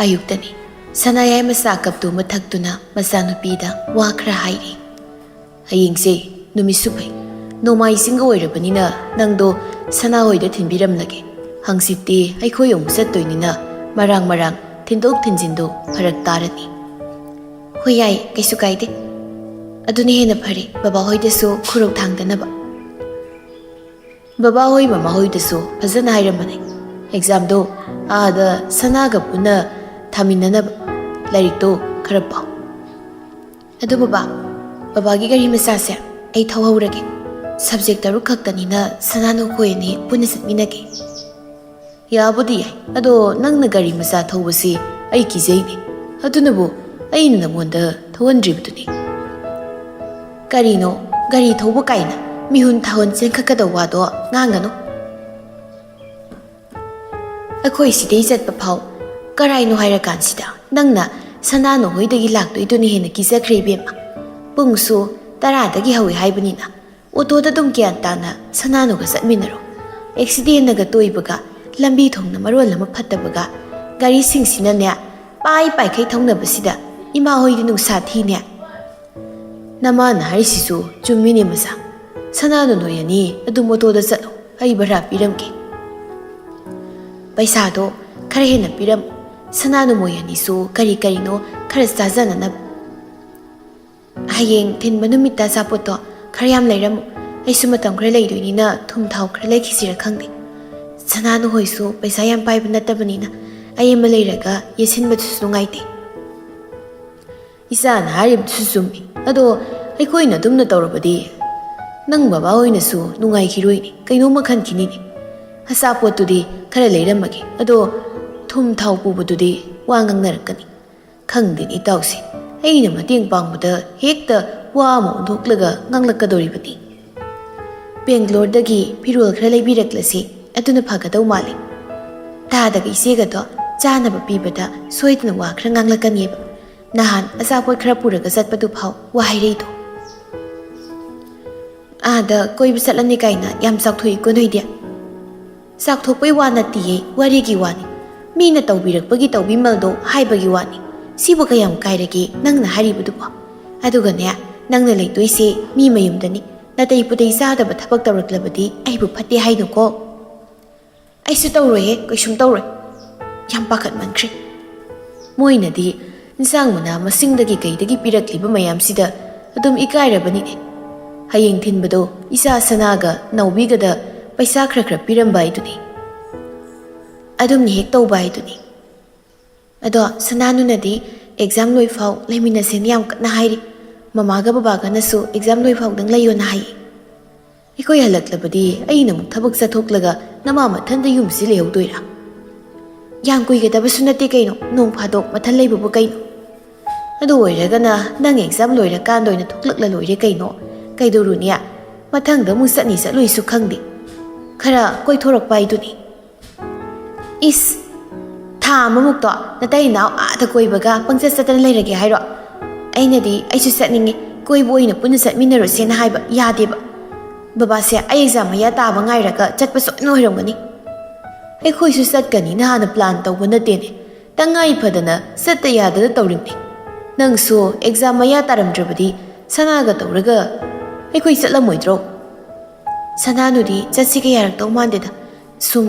ꯑꯌꯨꯛꯇꯅꯤ ꯁꯅꯥꯌꯥꯏ ꯃꯆꯥ ꯀꯞꯇꯨ ꯃꯊꯛꯇꯨꯅ ꯃꯆꯥꯅꯨꯄꯤꯗ ꯋꯥ ꯈꯔ ꯍꯥꯏꯔꯤ꯫ ꯍꯌꯦꯡꯁꯦ ꯅꯨꯃꯤꯠꯁꯨ ꯐꯩ, ꯅꯣꯡꯃꯥꯏꯖꯤꯡꯒ ꯑꯣꯏꯔꯕꯅꯤꯅ ꯅꯪꯗꯣ ꯁꯅꯥꯍꯣꯏꯗ ꯊꯤꯟꯕꯤꯔꯝꯂꯒꯦ꯫ ꯍꯪꯆꯤꯠꯇꯤ ꯑꯩꯈꯣꯏ ꯑꯃꯨꯛ ꯆꯠꯇꯣꯏꯅꯤꯅ ꯃꯔꯥꯡ ꯃꯔꯥꯡ ꯊꯤꯟꯗꯣꯛ ꯊꯤꯟꯖꯤꯟꯗꯣ ꯐꯔꯛ ꯇꯥꯔꯅꯤ꯫ ꯍꯣꯏ ꯌꯥꯏ, ꯀꯩꯁꯨ ꯀꯥꯏꯗꯦ꯫ ꯑꯗꯨꯅ ꯍꯦꯟꯅ ꯐꯔꯦ, ꯕꯕꯥꯍꯣꯏꯗꯁꯨ ꯈꯨꯔꯧ ꯊꯥꯡꯗꯅꯕ꯫ ꯕꯕꯥꯍꯣꯏ ꯃꯃꯥꯍꯣꯏꯗꯁꯨ ꯐꯖꯅ ꯍꯥꯏꯔꯝꯕꯅꯦ ꯑꯦꯛꯖꯥꯝꯗꯣ ꯑꯥꯗ ꯁꯅꯥꯒ ꯄꯨꯟꯅ ꯊꯥꯃꯤꯟꯅꯅꯕ, ꯂꯥꯏꯔꯤꯛꯇꯣ ꯈꯔ ꯄꯥꯎ꯫ ꯑꯗꯨ ꯕꯕꯥꯒꯤ ꯒꯥꯔꯤ ꯃꯆꯥꯁꯦ ꯑꯩ ꯊꯧꯍꯧꯔꯒꯦ꯫ ꯁꯕꯖꯦꯛ 6 ꯈꯛꯇꯅꯤꯅ ꯁꯅꯥꯅꯨꯈꯣꯏ ꯑꯅꯤ ꯄꯨꯟꯅ ꯆꯠꯃꯤꯟꯅꯒꯦ꯫ ꯌꯥꯕꯨꯗꯤ ꯌꯥꯏ, ꯑꯗꯣ ꯅꯪꯅ ꯒꯥꯔꯤ ꯃꯆꯥ ꯊꯧꯕꯁꯤ ꯑꯩ ꯀꯤꯖꯩꯅꯦ꯫ ꯑꯗꯨꯅꯕꯨ ꯑꯩꯅ ꯅꯉꯣꯟꯗ ꯊꯧꯍꯟꯗ꯭ꯔꯤꯕꯗꯨꯅꯤ꯫ ꯀꯔꯤꯅꯣ ꯒꯥꯔꯤ ꯊꯧꯕ ꯀꯥꯏꯅ ꯃꯤꯍꯨꯟ ꯊꯥꯍꯨꯟ ꯆꯦꯟꯈꯠꯀꯗꯕ ꯋꯥꯗꯣ ꯉꯥꯡꯒꯅꯨ꯫ ꯑꯩꯈꯣꯏ ꯁꯤꯗꯩ ꯆꯠꯄ ꯐꯥꯎ ꯀꯔꯥꯏꯅꯣ ꯍꯥꯏꯔꯀꯥꯟꯁꯤꯗ ꯅꯪꯅ ꯁꯅꯥꯅꯨ ꯍꯣꯏꯗꯒꯤ ꯂꯥꯛꯇꯣꯏꯗꯨꯅ ꯍꯦꯟꯅ ꯀꯤꯖꯈ꯭ꯔꯦ ꯏꯕꯦꯝꯃ꯫ ꯄꯨꯡꯁꯨ 10ꯗꯒꯤ ꯍꯧꯋꯦ ꯍꯥꯏꯕꯅꯤꯅ ꯑꯣꯇꯣꯗ ꯑꯗꯨꯝ ꯒ꯭ꯌꯥꯟ ꯇꯥꯅ ꯁꯅꯥꯅꯨꯒ ꯆꯠꯃꯤꯟꯅꯔꯣ꯫ ꯑꯦꯛꯁꯤꯗꯦꯟꯅꯒ ꯇꯣꯏꯕꯒ, ꯂꯝꯕꯤ ꯊꯣꯡꯅ ꯃꯔꯣꯜ ꯑꯃ ꯐꯠꯇꯕꯒ, ꯒꯥꯔꯤꯁꯤꯡꯁꯤꯅꯅꯦ ꯄꯥꯏꯈꯩ ꯊꯧꯅꯕꯁꯤꯗ ꯏꯃꯥ ꯍꯣꯏꯗꯤ ꯅꯨꯡꯁꯥ ꯊꯤꯅꯦ꯫ ꯅꯃꯥꯅ ꯍꯥꯏꯔꯤꯁꯤꯁꯨ ꯆꯨꯝꯃꯤꯅꯦ ꯃꯆꯥ꯫ ꯁꯅꯥꯅꯨ ꯅꯣꯏ ꯑꯅꯤ ꯑꯗꯨꯝ ꯑꯣꯇꯣꯗ ꯆꯠꯂꯣ, ꯑꯩ ꯚꯔꯥ ꯄꯤꯔꯝꯒꯦ꯫ ꯄꯩꯁꯥꯗꯣ ꯈꯔ ꯍꯦꯟꯅ ꯄꯤꯔꯝꯃꯨ, ꯁꯅꯥꯅꯨ ꯃꯣꯏ ꯑꯅꯤꯁꯨ ꯀꯔꯤꯅꯣ ꯈꯔ ꯆꯥꯖꯅꯅꯕ꯫ ꯍꯌꯦꯡ ꯊꯤꯟꯕ ꯅꯨꯃꯤꯠꯇ ꯑꯆꯥꯄꯣꯠꯇꯣ ꯈꯔ ꯌꯥꯝ ꯂꯩꯔꯝꯃꯨ꯫ ꯑꯩꯁꯨ ꯃꯇꯝ ꯈꯔ ꯂꯩꯗꯣꯏꯅꯤꯅ ꯊꯨꯝ ꯊꯥꯎ ꯈꯔ ꯂꯩꯈꯤꯁꯤꯔ ꯈꯪꯗꯦ꯫ ꯁꯅꯥꯅꯨ ꯍꯣꯏꯁꯨ ꯄꯩꯁꯥ ꯌꯥꯝ ꯄꯥꯏꯕ ꯅꯠꯇꯕꯅꯤꯅ ꯑꯩ ꯑꯃ ꯂꯩꯔꯒ ꯌꯦꯠꯁꯤꯟꯕꯗꯨꯁꯨ ꯅꯨꯡꯉꯥꯏꯇꯦ꯫ ꯏꯆꯥꯅ ꯍꯥꯏꯔꯤꯕꯗꯨꯁꯨ ꯆꯨꯝꯃꯤ, ꯑꯗꯣ ꯑꯩꯈꯣꯏꯅ ꯑꯗꯨꯝꯅ ꯇꯧꯔꯕꯗꯤ ꯅꯪ ꯕꯕꯥ ꯍꯣꯏꯅꯁꯨ ꯅꯨꯡꯉꯥꯏꯈꯤꯔꯣꯏꯅꯦ, ꯀꯩꯅꯣꯝꯃ ꯈꯟꯈꯤꯅꯤꯅꯦ꯫ ꯑꯆꯥꯄꯣꯠꯇꯨꯗꯤ ꯈꯔ ꯂꯩꯔꯝꯃꯒꯦ, ꯑꯗꯣ ꯊꯨꯝ ꯊꯥꯎ ꯄꯨꯕꯗꯨꯗꯤ ꯋꯥ ꯉꯥꯡꯅꯔꯛꯀꯅꯤ꯫ ꯈꯪꯗꯦꯅꯦ ꯏꯇꯥꯎꯁꯦ, ꯑꯩꯅ ꯃꯇꯦꯡ ꯄꯥꯡꯕꯗ ꯍꯦꯛꯇ ꯋꯥ ꯑꯃ ꯑꯣꯟꯊꯣꯛꯂꯒ ꯉꯥꯡꯂꯛꯀꯗꯧꯔꯤꯕꯅꯤ꯫ ꯕꯦꯡꯒ꯭ꯂꯣꯔꯗꯒꯤ ꯐꯤꯔꯣꯜ ꯈꯔ ꯂꯩꯕꯤꯔꯛꯂꯁꯤ, ꯑꯗꯨꯅ ꯐꯒꯗꯧ ꯃꯥꯜꯂꯤ꯫ ꯇꯥꯗꯒ ꯏꯆꯦꯒꯗꯣ ꯆꯥꯅꯕ ꯄꯤꯕꯗ ꯁꯣꯏꯗꯅ ꯋꯥ ꯈꯔ ꯉꯥꯡꯂꯛꯀꯅꯤꯕ꯫ ꯅꯍꯥꯟ ꯑꯆꯥꯄꯣꯠ ꯈꯔ ꯄꯨꯔꯒ ꯆꯠꯄꯗꯨ ꯐꯥꯎ ꯋꯥ ꯍꯥꯏꯔꯩꯗꯣ꯫ ꯑꯥꯗ ꯀꯣꯏꯕ ꯆꯠꯂꯅꯤ ꯀꯥꯏꯅ ꯌꯥꯝ ꯆꯥꯎꯊꯣꯛꯏꯀꯣ ꯅꯣꯏꯗꯤ꯫ ꯆꯥꯎꯊꯣꯛꯄꯩ ꯋꯥ ꯅꯠꯇꯤꯌꯦ, ꯋꯥꯔꯤꯒꯤ ꯋꯥꯅꯤ꯫ ꯃꯤꯅ ꯇꯧꯕꯤꯔꯛꯄꯒꯤ ꯇꯧꯕꯤꯃꯜꯗꯣ ꯍꯥꯏꯕꯒꯤ ꯋꯥꯅꯤ꯫ ꯁꯤꯕꯨ ꯀꯌꯥꯝ ꯀꯥꯏꯔꯒꯦ ꯅꯪꯅ ꯍꯥꯏꯔꯤꯕꯗꯨꯕꯣ? ꯑꯗꯨꯒꯅꯦ, ꯅꯪꯅ ꯂꯩꯗꯣꯏꯁꯦ ꯃꯤ ꯃꯌꯨꯝꯗꯅꯤ꯫ ꯅꯥꯇꯩ ꯄꯨꯇꯩ ꯆꯥꯗꯕ ꯊꯕꯛ ꯇꯧꯔꯛꯂꯕꯗꯤ ꯑꯩꯕꯨ ꯐꯠꯇꯦ ꯍꯥꯏꯅꯨꯀꯣ꯫ ꯑꯩꯁꯨ ꯇꯧꯔꯣꯏꯍꯦ, ꯀꯩꯁꯨꯝ ꯇꯧꯔꯣꯏ꯫ ꯌꯥꯝ ꯄꯥꯈꯠꯃꯟꯈ꯭ꯔꯦ꯫ ꯃꯣꯏꯅꯗꯤ ꯏꯟꯁꯥꯡ ꯃꯅꯥ ꯃꯁꯤꯡꯗꯒꯤ ꯀꯩꯗꯒꯤ ꯄꯤꯔꯛꯂꯤꯕ ꯃꯌꯥꯝꯁꯤꯗ ꯑꯗꯨꯝ ꯏꯀꯥꯏꯔꯕꯅꯤꯅꯦ꯫ ꯍꯌꯦꯡ ꯊꯤꯟꯕꯗꯣ ꯏꯆꯥ ꯁꯅꯥꯒ ꯅꯥꯎꯕꯤꯒꯗ ꯄꯩꯁꯥ ꯈꯔ ꯄꯤꯔꯝꯕ ꯍꯥꯏꯗꯨꯅꯤ꯫ ꯑꯗꯨꯝꯅ ꯍꯦꯛ ꯇꯧꯕ ꯍꯥꯏꯗꯨꯅꯤ꯫ ꯑꯗꯣ ꯁꯅꯥꯅꯨꯅꯗꯤ ꯑꯦꯛꯖꯥꯝ ꯂꯣꯏꯐꯥꯎ ꯂꯩꯃꯤꯟꯅꯁꯦꯅ ꯌꯥꯝ ꯀꯟꯅ ꯍꯥꯏꯔꯤ꯫ ꯃꯃꯥꯒ ꯕꯕꯥꯒꯅꯁꯨ ꯑꯦꯛꯖꯥꯝ ꯂꯣꯏꯐꯥꯎꯗꯪ ꯂꯩꯌꯣꯅ ꯍꯥꯏꯌꯦ꯫ ꯑꯩꯈꯣꯏ ꯍꯜꯂꯛꯂꯕꯗꯤ ꯑꯩꯅ ꯑꯃꯨꯛ ꯊꯕꯛ ꯆꯠꯊꯣꯛꯂꯒ ꯅꯃꯥ ꯃꯊꯟꯗ ꯌꯨꯝꯁꯤ ꯂꯩꯍꯧꯗꯣꯏꯔꯥ? ꯌꯥꯝ ꯀꯨꯏꯒꯗꯕꯁꯨ ꯅꯠꯇꯦ ꯀꯩꯅꯣ, ꯅꯣꯡ ꯐꯥꯗꯣꯛ ꯃꯊꯟ ꯂꯩꯕꯕꯨ ꯀꯩꯅꯣ? ꯑꯗꯨ ꯑꯣꯏꯔꯒꯅ ꯅꯪ ꯑꯦꯛꯖꯥꯝ ꯂꯣꯏꯔꯀꯥꯟꯗ ꯑꯣꯏꯅ ꯊꯣꯛꯂꯛꯂ ꯂꯣꯏꯔꯦ ꯀꯩꯅꯣ? ꯀꯩꯗꯧꯔꯨꯅꯤ? ꯃꯊꯪꯗ ꯑꯃꯨꯛ ꯆꯠꯅꯤ ꯆꯠꯂꯣꯏꯁꯨ ꯈꯪꯗꯦ, ꯈꯔ ꯀꯣꯏꯊꯣꯔꯛꯄ ꯍꯥꯏꯗꯨꯅꯤ꯫ ꯏꯁ, ꯊꯥ ꯑꯃꯃꯨꯛꯇꯣ ꯅꯇꯩ ꯅꯥꯎ ꯑꯥꯗ ꯀꯣꯏꯕꯒ ꯄꯪꯆꯠ ꯆꯠꯇꯅ ꯂꯩꯔꯒꯦ ꯍꯥꯏꯔꯣ? ꯑꯩꯁꯨ ꯆꯠꯅꯤꯡꯉꯤ, ꯀꯣꯏꯕ ꯑꯣꯏꯅ ꯄꯨꯟꯅ ꯆꯠꯃꯤꯟꯅꯔꯨꯁꯦꯅ ꯍꯥꯏꯕ ꯌꯥꯗꯦꯕ꯫ ꯕꯕꯥꯁꯦ ꯑꯩ ꯑꯦꯛꯖꯥꯝ ꯃꯌꯥ ꯇꯥꯕ ꯉꯥꯏꯔꯒ ꯆꯠꯄ ꯁꯣꯏꯅ ꯑꯣꯏꯔꯝꯒꯅꯤ꯫ ꯑꯩꯈꯣꯏꯁꯨ ꯆꯠꯀꯅꯤꯅ ꯍꯥꯟꯅ ꯄ꯭ꯂꯥꯟ ꯇꯧꯕ ꯅꯠꯇꯦꯅꯦ, ꯇꯉꯥꯏ ꯐꯗꯅ ꯆꯠꯇ ꯌꯥꯗꯅ ꯇꯧꯔꯤꯅꯤ꯫ ꯅꯪꯁꯨ ꯑꯦꯛꯖꯥꯝ ꯃꯌꯥ ꯇꯥꯔꯝꯗ꯭ꯔꯕꯗꯤ ꯁꯅꯥꯒ ꯇꯧꯔꯒ ꯑꯩꯈꯣꯏ ꯆꯠꯂꯝꯃꯣꯏꯗ꯭ꯔꯣ? ꯁꯅꯥꯅꯨꯗꯤ ꯆꯠꯁꯤꯒ ꯌꯥꯔꯛꯇꯧ ꯃꯥꯟꯗꯦꯗ꯫ ꯁꯨꯝ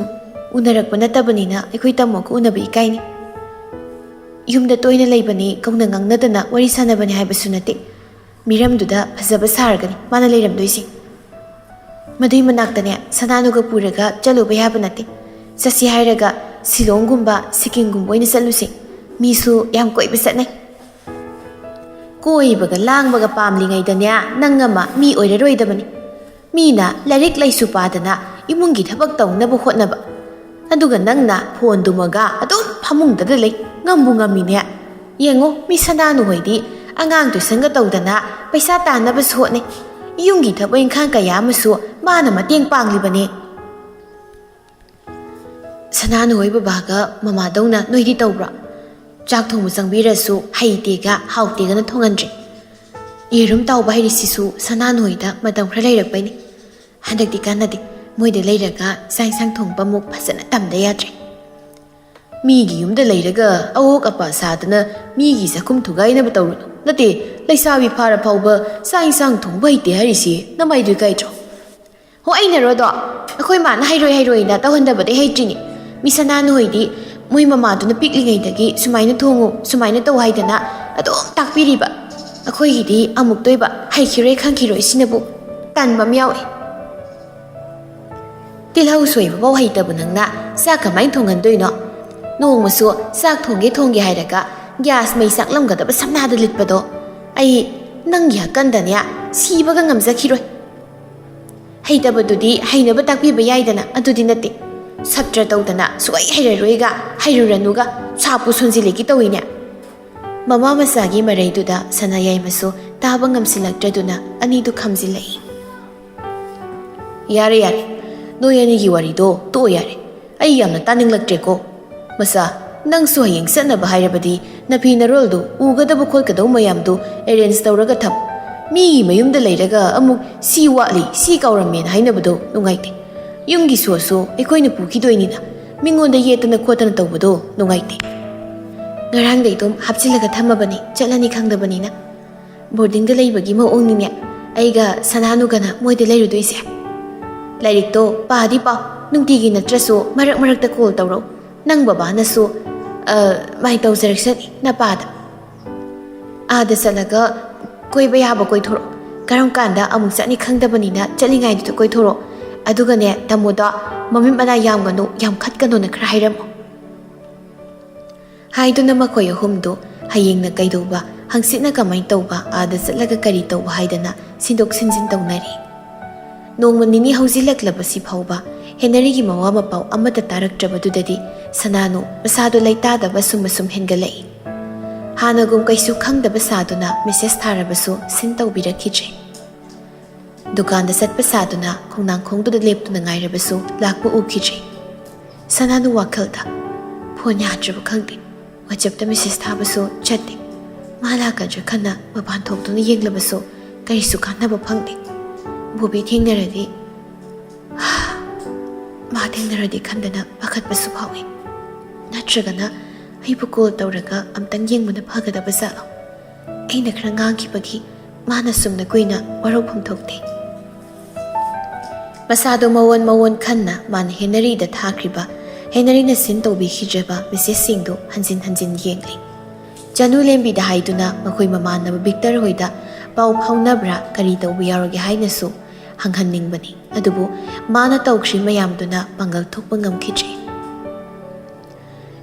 ꯎꯅꯔꯛꯄ ꯅꯠꯇꯕꯅꯤꯅ ꯑꯩꯈꯣꯏ ꯇꯝꯃꯣꯒ ꯎꯅꯕ ꯏꯀꯥꯏꯅꯤ꯫ ꯌꯨꯝꯗ ꯇꯣꯏꯅ ꯂꯩꯕꯅꯤ, ꯀꯧꯅ ꯉꯥꯡꯅꯗꯅ ꯋꯥꯔꯤ ꯁꯥꯟꯅꯕꯅꯤ ꯍꯥꯏꯕꯁꯨ ꯅꯠꯇꯦ꯫ ꯃꯤꯔꯝꯗꯨꯗ ꯐꯖꯕ ꯁꯥꯔꯒꯅꯤ ꯃꯥꯅ ꯂꯩꯔꯝꯗꯣꯏꯁꯤ꯫ ꯃꯗꯨꯏ ꯃꯅꯥꯛꯇꯅꯦ ꯁꯅꯥꯅꯨꯒ ꯄꯨꯔꯒ ꯆꯠꯂꯨꯕ ꯌꯥꯕ ꯅꯠꯇꯦ꯫ ꯆꯠꯁꯤ ꯍꯥꯏꯔꯒ ꯁꯤꯂꯣꯡꯒꯨꯝꯕ ꯁꯤꯀꯤꯝꯒꯨꯝꯕ ꯑꯣꯏꯅ ꯆꯠꯂꯨꯁꯤ꯫ ꯃꯤꯁꯨ ꯌꯥꯝ ꯀꯣꯏꯕ ꯆꯠꯅꯩ꯫ ꯀꯣꯏꯕꯒ ꯂꯥꯡꯕꯒ ꯄꯥꯝꯂꯤꯉꯩꯗꯅꯦ ꯅꯪ ꯑꯃ ꯃꯤ ꯑꯣꯏꯔꯔꯣꯏꯗꯕꯅꯤ꯫ ꯃꯤꯅ ꯂꯥꯏꯔꯤꯛ ꯂꯥꯏꯁꯨ ꯄꯥꯗꯅ ꯏꯃꯨꯡꯒꯤ ꯊꯕꯛ ꯇꯧꯅꯕ ꯍꯣꯠꯅꯕ, ꯑꯗꯨꯒ ꯅꯪꯅ ꯐꯣꯟꯗꯨꯃꯒ ꯑꯗꯨꯝ ꯐꯃꯨꯡꯗꯗ ꯂꯩ, ꯉꯝꯕꯨ ꯉꯝꯃꯤꯅꯦ꯫ ꯌꯦꯡꯉꯣ, ꯃꯤ ꯁꯅꯥꯅꯨ ꯍꯣꯏꯗꯤ ꯑꯉꯥꯡ ꯇꯨꯏꯁꯟꯒ ꯇꯧꯗꯅ ꯄꯩꯁా ꯇꯥꯟꯅꯕꯁꯨ ꯍꯣꯠꯅꯩ꯫ ꯌꯨꯝꯒꯤ ꯊꯕꯛ ꯏꯪꯈꯥꯡ ꯀꯌꯥ ꯑꯃꯁꯨ ꯃꯥꯅ ꯃꯇꯦꯡ ꯄꯥꯡꯂꯤꯕꯅꯦ꯫ ꯁꯅꯥꯅꯨ ꯍꯣꯏ ꯕꯕꯥꯒ ꯃꯃꯥꯗꯧꯅ ꯅꯣꯏꯗꯤ ꯇꯧꯕ꯭ꯔꯣ? ꯆꯥꯛ ꯊꯣꯡꯕ ꯆꯪꯕꯤꯔꯁꯨ ꯍꯩꯇꯦꯒ ꯍꯥꯎꯇꯦꯒꯅ ꯊꯣꯡꯍꯟꯗ꯭ꯔꯤ꯫ ꯌꯦꯔꯨꯝ ꯇꯥꯎꯕ ꯍꯩꯔꯤꯁꯤꯁꯨ ꯁꯅꯥꯅꯨ ꯍꯣꯏꯗ ꯃꯇꯝ ꯈꯔ ꯂꯩꯔꯛꯄꯩꯅꯤ꯫ ꯍꯟꯗꯛꯇꯤ ꯀꯥꯟꯅꯗꯦ, ꯃꯣꯏꯗ ꯂꯩꯔꯒ ꯆꯥꯛ ꯏꯟꯁꯥꯡ ꯊꯣꯡꯕ ꯑꯃꯨꯛ ꯐꯖꯅ ꯇꯝꯗ ꯌꯥꯗ꯭ꯔꯦ꯫ ꯃꯤꯒꯤ ꯌꯨꯝꯗ ꯂꯩꯔꯒ ꯑꯋꯣꯛ ꯑꯄꯥ ꯁꯥꯗꯅ ꯃꯤꯒꯤ ꯆꯥꯛꯈꯨꯝ ꯊꯨꯒꯥꯏꯅꯕ ꯇꯧꯔꯨꯅꯨ ꯅꯠꯇꯦ ꯂꯩꯁꯥꯕꯤ ꯐꯥꯔ ꯐꯥꯎꯕ ꯆꯥꯛ ꯏꯟꯁꯥꯡ ꯊꯣꯡꯕ ꯍꯩꯇꯦ ꯍꯥꯏꯔꯤꯁꯤ ꯅꯃꯥꯏꯗꯨ ꯏꯀꯥꯏꯗ꯭ꯔꯣ ꯍꯣ ꯑꯩꯅꯔꯣꯗꯣ ꯑꯩꯈꯣꯏ ꯃꯥꯅ ꯍꯩꯔꯣꯏꯅ ꯇꯧꯍꯟꯗꯕꯗꯩ ꯍꯩꯇ꯭ꯔꯤꯅꯤ ꯃꯤ ꯁꯅꯥꯅꯨ ꯍꯣꯏꯗꯤ ꯃꯣꯏ ꯃꯃꯥꯗꯨꯅ ꯄꯤꯛꯂꯤꯉꯩꯗꯒꯤ ꯁꯨꯃꯥꯏꯅ ꯊꯣꯡꯉꯨ ꯁꯨꯃꯥꯏꯅ ꯇꯧ ꯍꯥꯏꯗꯅ ꯑꯗꯨꯝ ꯇꯥꯛꯄꯤꯔꯤꯕ ꯑꯩꯈꯣꯏꯒꯤꯗꯤ ꯑꯃꯨꯛꯇꯣꯏꯕ ꯍꯩꯈꯤꯔꯣꯏ ꯈꯪꯈꯤꯔꯣꯏ ꯁꯤꯅꯕꯨ ꯇꯟꯕ ꯑꯃ ꯌꯥꯎꯏ ꯇꯤꯜꯍꯧ ꯁꯣꯏꯕꯐꯥꯎ ꯍꯩꯇꯕ ꯅꯪꯅ ꯆꯥꯛ ꯀꯃꯥꯏꯅ ꯊꯣꯡꯍꯟꯗꯣꯏꯅꯣ ꯅꯣꯡꯃꯁꯨ ꯆꯥꯛ ꯊꯣꯡꯒꯦ ꯍꯥꯏꯔꯒ ꯒ꯭ꯌꯥꯁ ꯃꯩ ꯆꯥꯛꯂꯝꯒꯗꯕ ꯁꯝꯅꯥꯗ ꯂꯤꯠꯄꯗꯣ ꯑꯩ ꯅꯪꯒꯤ ꯍꯛꯀꯟꯗꯅꯦ ꯁꯤꯕꯒ ꯉꯝꯖꯈꯤꯔꯣꯏ ꯍꯩꯇꯕꯗꯨꯗꯤ ꯍꯩꯅꯕ ꯇꯥꯛꯄꯤꯕ ꯌꯥꯏꯗꯅ ꯑꯗꯨꯗꯤ ꯅꯠꯇꯦ ꯁꯞꯇ꯭ꯔ ꯇꯧꯗꯅ ꯁꯨꯡꯍꯩ ꯍꯩꯔꯔꯣꯏꯒ ꯍꯩꯔꯨꯔꯅꯨꯒ ꯁꯥꯞꯄꯨ ꯁꯣꯟꯖꯤꯜꯂꯦꯒꯤ ꯇꯧꯏꯅꯦ ꯃꯃꯥ ꯃꯆꯥꯒꯤ ꯃꯔꯩꯗꯨꯗ ꯁꯅꯥꯌꯥꯏꯃꯁꯨ ꯇꯥꯕ ꯉꯝꯁꯤꯜꯂꯛꯇ꯭ꯔꯗꯨꯅ ꯑꯅꯤꯗꯨ ꯈꯝꯖꯤꯜꯂꯛꯏ ꯌꯥꯔꯦ ꯅꯣꯏ ꯑꯅꯤꯒꯤ ꯋꯥꯔꯤꯗꯣ ꯇꯣꯛꯑꯣ ꯌꯥꯔꯦ ꯑꯩ ꯌꯥꯝꯅ ꯇꯥꯅꯤꯡꯂꯛꯇ꯭ꯔꯦꯀꯣ ꯃꯆꯥ ꯅꯪꯁꯨ ꯍꯌꯦꯡ ꯆꯠꯅꯕ ꯍꯥꯏꯔꯕꯗꯤ ꯅꯐꯤ ꯅꯔꯣꯜꯗꯨ ꯎꯒꯗꯕ ꯈꯣꯠꯀꯗꯕ ꯃꯌꯥꯝꯗꯨ ꯑꯦꯔꯦꯟꯖ ꯇꯧꯔꯒ ꯊꯝ ꯃꯤꯒꯤ ꯃꯌꯨꯝꯗ ꯂꯩꯔꯒ ꯑꯃꯨꯛ ꯁꯤ ꯋꯥꯠꯂꯤ ꯁꯤ ꯀꯥꯎꯔꯝꯃꯦꯅ ꯍꯥꯏꯅꯕꯗꯣ ꯅꯨꯡꯉꯥꯏꯇꯦ ꯌꯨꯝꯒꯤ ꯁꯣꯁꯨ ꯑꯩꯈꯣꯏꯅ ꯄꯨꯈꯤꯗꯣꯏꯅꯤꯅ ꯃꯤꯉꯣꯟꯗ ꯌꯦꯠꯇꯅ ꯈꯣꯠꯇꯅ ꯇꯧꯕꯗꯣ ꯅꯨꯡꯉꯥꯏꯇꯦ ꯉꯔꯥꯡꯗꯩ ꯑꯗꯨꯝ ꯍꯥꯞꯆꯤꯜꯂꯒ ꯊꯝꯃꯕꯅꯤ ꯆꯠꯂꯅꯤ ꯈꯪꯗꯕꯅꯤꯅ ꯕꯣꯔꯗꯤꯡꯗ ꯂꯩꯕꯒꯤ ꯃꯑꯣꯡꯅꯤꯅꯦ ꯑꯩꯒ ꯁꯅꯥꯅꯨꯒꯅ ꯃꯣꯏꯗ ꯂꯩꯔꯨꯗꯣꯏꯁꯦ ꯂꯥꯏꯔꯤꯛꯇꯣ ꯄꯥꯗꯤ ꯄꯥꯎ ꯅꯨꯡꯇꯤꯒꯤ ꯅꯠꯇ꯭ꯔꯁꯨ ꯃꯔꯛ ꯃꯔꯛꯇ ꯀꯣꯜ ꯇꯧꯔꯛꯎ ꯅꯪ ꯕꯕꯥꯅꯁꯨ ꯃꯥꯏ ꯇꯧꯖꯔꯛꯁꯅꯤ ꯅꯄꯥꯗ ꯑꯥꯗ ꯆꯠꯂꯒ ꯀꯣꯏꯕ ꯌꯥꯕ ꯀꯣꯏꯊꯣꯔꯛꯑꯣ ꯀꯔꯝ ꯀꯥꯟꯗ ꯑꯃꯨꯛ ꯆꯠꯅꯤ ꯈꯪꯗꯕꯅꯤꯅ ꯆꯠꯂꯤꯉꯩꯗꯨꯗ ꯀꯣꯏꯊꯣꯔꯛꯑꯣ ꯑꯗꯨꯒꯅꯦ ꯇꯥꯃꯣꯗꯣ ꯃꯃꯤꯠ ꯃꯅꯥ ꯌꯥꯝꯒꯅꯨ ꯌꯥꯝ ꯈꯠꯀꯅꯣꯅ ꯈꯔ ꯍꯥꯏꯔꯝꯃꯣ ꯍꯥꯏꯗꯨꯅ ꯃꯈꯣꯏ ꯑꯍꯨꯝꯗꯨ ꯍꯌꯦꯡꯅ ꯀꯩꯗꯧꯕ ꯍꯪꯆꯤꯠꯅ ꯀꯃꯥꯏꯅ ꯇꯧꯕ ꯑꯥꯗ ꯆꯠꯂꯒ ꯀꯔꯤ ꯇꯧꯕ ꯍꯥꯏꯗꯅ ꯁꯤꯟꯗꯣꯛ ꯁꯤꯟꯖꯤꯟ ꯇꯧꯅꯔꯤ ꯅꯣꯡꯃ ꯅꯤꯅꯤ ꯍꯧꯖꯤꯜꯂꯛꯂꯕꯁꯤ ꯐꯥꯎꯕ ꯍꯦꯅꯔꯤꯒꯤ ꯃꯋꯥ ꯃꯄꯥꯎ ꯑꯃꯠꯇ ꯇꯥꯔꯛꯇ꯭ꯔꯕꯗꯨꯗꯗꯤ ꯁꯅꯥꯅꯨ ꯃꯁꯥꯗꯨ ꯂꯩꯇꯥꯗꯕ ꯁꯨꯝ ꯍꯦꯟꯒꯠꯂꯛꯏ ꯍꯥꯟꯅꯒꯨꯝ ꯀꯩꯁꯨ ꯈꯪꯗꯕ ꯁꯥꯗꯨꯅ ꯃꯦꯁꯦꯖ ꯊꯥꯔꯕꯁꯨ ꯁꯤꯟ ꯇꯧꯕꯤꯔꯛꯈꯤꯗ꯭ꯔꯦ ꯗꯨꯀꯥꯟꯗ ꯆꯠꯄ ꯁꯥꯗꯨꯅ ꯈꯣꯡꯅꯥꯡꯈꯣꯡꯗꯨꯗ ꯂꯦꯞꯇꯨꯅ ꯉꯥꯏꯔꯕꯁꯨ ꯂꯥꯛꯄ ꯎꯈꯤꯗ꯭ꯔꯦ ꯁꯅꯥꯅꯨ ꯋꯥꯈꯜꯗ ꯐꯣꯟ ꯌꯥꯗ꯭ꯔꯕ ꯈꯪꯗꯦ ꯋꯥꯆꯞꯇ ꯃꯦꯁꯦꯖ ꯊꯥꯕꯁꯨ ꯆꯠꯇꯦ ꯃꯥ ꯂꯥꯛꯀꯗ꯭ꯔꯥ ꯈꯟꯅ ꯃꯄꯥꯟ ꯊꯣꯛꯇꯨꯅ ꯌꯦꯡꯂꯕꯁꯨ ꯀꯔꯤꯁꯨ ꯀꯥꯟꯅꯕ ꯐꯪꯗꯦ ꯕꯣꯕꯤ ꯊꯦꯡꯅꯔꯗꯤ ꯃꯥ ꯊꯦꯡꯅꯔꯗꯤ ꯈꯟꯗꯅ ꯄꯥꯈꯠꯄꯁꯨ ꯐꯥꯎꯏ ꯅꯠꯇ꯭ꯔꯒꯅ ꯑꯩꯕꯨ ꯀꯣꯜ ꯇꯧꯔꯒ ꯑꯝꯇꯪ ꯌꯦꯡꯕꯅ ꯐꯒꯗꯕ ꯖꯥꯠꯂꯣ ꯑꯩꯅ ꯈꯔ ꯉꯥꯡꯈꯤꯕꯒꯤ ꯃꯥꯅ ꯁꯨꯝꯅ ꯀꯨꯏꯅ ꯋꯥꯔꯧꯐꯝ ꯊꯣꯛꯇꯦ ꯃꯁꯥꯗꯣ ꯃꯋꯣꯟ ꯈꯟꯅ ꯃꯥꯅ ꯍꯦꯅꯔꯤꯗ ꯊꯥꯈ꯭ꯔꯤꯕ ꯍꯦꯅꯔꯤꯅ ꯁꯤꯟ ꯇꯧꯕꯤꯈꯤꯗ꯭ꯔꯕ ꯃꯦꯁꯦꯖꯁꯤꯡꯗꯨ ꯍꯟꯖꯤꯟ ꯌꯦꯡꯂꯤ ꯆꯅꯨ ꯂꯦꯝꯕꯤꯗ ꯍꯥꯏꯗꯨꯅ ꯃꯈꯣꯏ ꯃꯃꯥꯟꯅꯕ ꯕꯤꯛꯇꯔ ꯍꯣꯏꯗ ꯄꯥꯎ ꯐꯥꯎꯅꯕ꯭ꯔꯥ ꯀꯔꯤ ꯇꯧꯕ ꯌꯥꯎꯔꯒꯦ ꯍꯥꯏꯅꯁꯨ ꯍꯪꯍꯟꯅꯤꯡꯕꯅꯤ ꯑꯗꯨꯕꯨ ꯃꯥꯅ ꯇꯧꯈ꯭ꯔꯤ ꯃꯌꯥꯝꯗꯨꯅ ꯄꯥꯡꯒꯜ ꯊꯣꯛꯄ ꯉꯝꯈꯤꯗ꯭ꯔꯦ